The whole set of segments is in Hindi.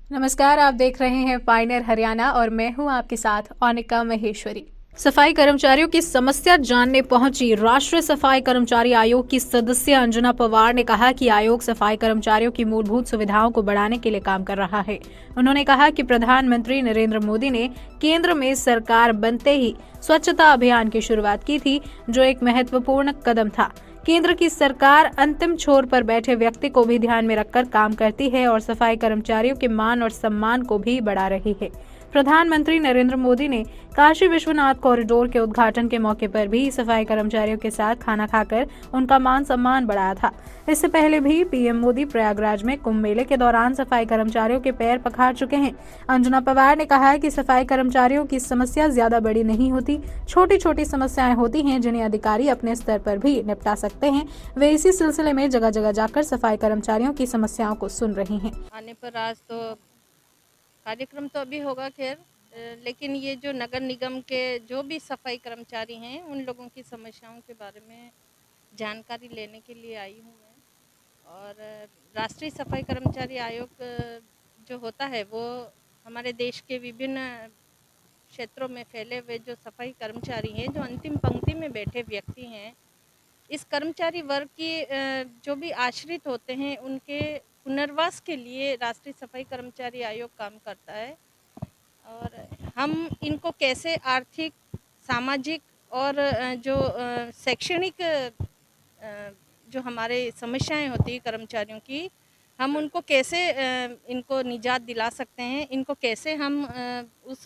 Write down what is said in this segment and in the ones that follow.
नमस्कार, आप देख रहे हैं पायनियर हरियाणा और मैं हूं आपके साथ अनिका महेश्वरी। सफाई कर्मचारियों की समस्या जानने पहुंची राष्ट्रीय सफाई कर्मचारी आयोग की सदस्य अंजना पवार ने कहा कि आयोग सफाई कर्मचारियों की मूलभूत सुविधाओं को बढ़ाने के लिए काम कर रहा है। उन्होंने कहा कि प्रधानमंत्री नरेंद्र मोदी ने केंद्र में सरकार बनते ही स्वच्छता अभियान की शुरुआत की थी, जो एक महत्वपूर्ण कदम था। केंद्र की सरकार अंतिम छोर पर बैठे व्यक्ति को भी ध्यान में रखकर काम करती है और सफाई कर्मचारियों के मान और सम्मान को भी बढ़ा रही है। प्रधानमंत्री नरेंद्र मोदी ने काशी विश्वनाथ कॉरिडोर के उद्घाटन के मौके पर भी सफाई कर्मचारियों के साथ खाना खाकर उनका मान सम्मान बढ़ाया था। इससे पहले भी पीएम मोदी प्रयागराज में कुंभ मेले के दौरान सफाई कर्मचारियों के पैर पखार चुके हैं। अंजना पवार ने कहा है कि सफाई कर्मचारियों की समस्या ज्यादा बड़ी नहीं होती, छोटी छोटी समस्याएं होती हैं जिन्हें अधिकारी अपने स्तर पर भी निपटा सकते हैं। वे इसी सिलसिले में जगह जगह जाकर सफाई कर्मचारियों की समस्याओं को सुन रही हैं। आने पर आज तो कार्यक्रम तो अभी होगा खैर, लेकिन ये जो नगर निगम के जो भी सफाई कर्मचारी हैं उन लोगों की समस्याओं के बारे में जानकारी लेने के लिए आई हूँ मैं। और राष्ट्रीय सफाई कर्मचारी आयोग जो होता है वो हमारे देश के विभिन्न क्षेत्रों में फैले हुए जो सफाई कर्मचारी हैं, जो अंतिम पंक्ति में बैठे व्यक्ति हैं, इस कर्मचारी वर्ग की जो भी आश्रित होते हैं उनके पुनर्वास के लिए राष्ट्रीय सफाई कर्मचारी आयोग काम करता है। और हम इनको कैसे आर्थिक, सामाजिक और जो शैक्षणिक जो हमारे समस्याएं होती है कर्मचारियों की, हम उनको कैसे इनको निजात दिला सकते हैं, इनको कैसे हम उस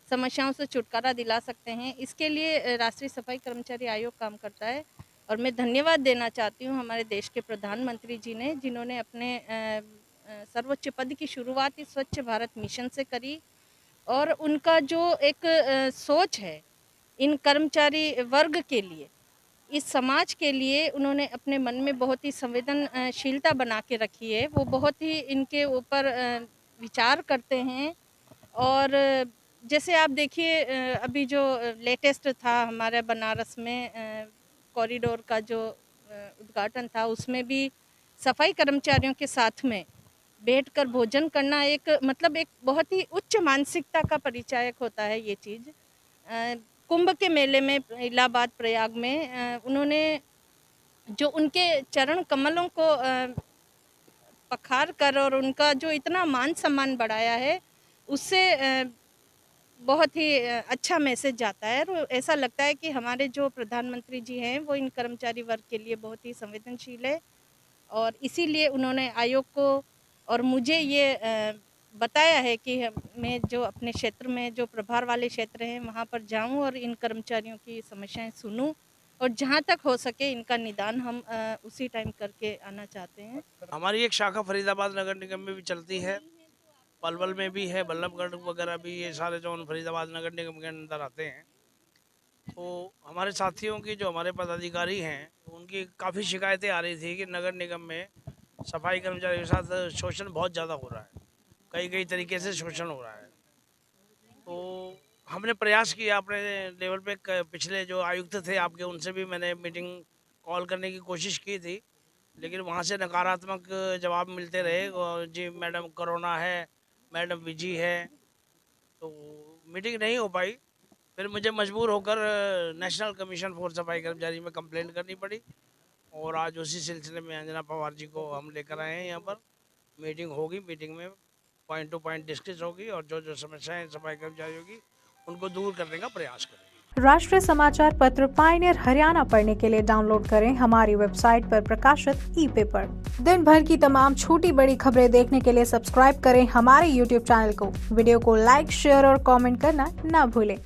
समस्याओं से छुटकारा दिला सकते हैं, इसके लिए राष्ट्रीय सफाई कर्मचारी आयोग काम करता है। और मैं धन्यवाद देना चाहती हूँ हमारे देश के प्रधानमंत्री जी ने, जिन्होंने अपने सर्वोच्च पद की शुरुआत ही स्वच्छ भारत मिशन से करी। और उनका जो एक सोच है इन कर्मचारी वर्ग के लिए, इस समाज के लिए, उन्होंने अपने मन में बहुत ही संवेदनशीलता बना के रखी है। वो बहुत ही इनके ऊपर विचार करते हैं। और जैसे आप देखिए, अभी जो लेटेस्ट था हमारे बनारस में कॉरिडोर का जो उद्घाटन था, उसमें भी सफाई कर्मचारियों के साथ में बैठकर भोजन करना एक बहुत ही उच्च मानसिकता का परिचायक होता है ये चीज़। कुंभ के मेले में इलाहाबाद प्रयाग में उन्होंने जो उनके चरण कमलों को पखार कर और उनका जो इतना मान सम्मान बढ़ाया है, उससे बहुत ही अच्छा मैसेज जाता है। और ऐसा लगता है कि हमारे जो प्रधानमंत्री जी हैं वो इन कर्मचारी वर्ग के लिए बहुत ही संवेदनशील है। और इसीलिए उन्होंने आयोग को और मुझे ये बताया है कि मैं जो अपने क्षेत्र में जो प्रभार वाले क्षेत्र हैं वहाँ पर जाऊँ और इन कर्मचारियों की समस्याएं सुनूं, और जहाँ तक हो सके इनका निदान हम उसी टाइम करके आना चाहते हैं। हमारी एक शाखा फरीदाबाद नगर निगम में भी चलती है, पलवल में भी है, बल्लभगढ़ वगैरह भी, ये सारे जो फरीदाबाद नगर निगम के अंदर आते हैं। तो हमारे साथियों की, जो हमारे पदाधिकारी हैं, उनकी काफ़ी शिकायतें आ रही थी कि नगर निगम में सफाई कर्मचारियों के साथ शोषण बहुत ज़्यादा हो रहा है, कई तरीके से शोषण हो रहा है। तो हमने प्रयास किया अपने लेवल पे, पिछले जो आयुक्त थे आपके, उनसे भी मैंने मीटिंग कॉल करने की कोशिश की थी, लेकिन वहाँ से नकारात्मक जवाब मिलते रहे। और जी मैडम कोरोना है, मैडम बिजी है, तो मीटिंग नहीं हो पाई। फिर मुझे मजबूर होकर नेशनल कमीशन फॉर सफाई कर्मचारी में कंप्लेंट करनी पड़ी। और आज उसी सिलसिले में अंजना पवार जी को हम लेकर आए हैं यहाँ पर। मीटिंग होगी, मीटिंग में पॉइंट टू पॉइंट डिस्कस होगी और जो जो समस्याएं सफाई कर्मचारियों की, उनको दूर करने का प्रयास करेंगे। राष्ट्रीय समाचार पत्र पायनियर हरियाणा पढ़ने के लिए डाउनलोड करें हमारी वेबसाइट पर प्रकाशित ई-पेपर। दिन भर की तमाम छोटी बड़ी खबरें देखने के लिए सब्सक्राइब करें हमारे YouTube चैनल को। वीडियो को लाइक, शेयर और कमेंट करना न भूलें।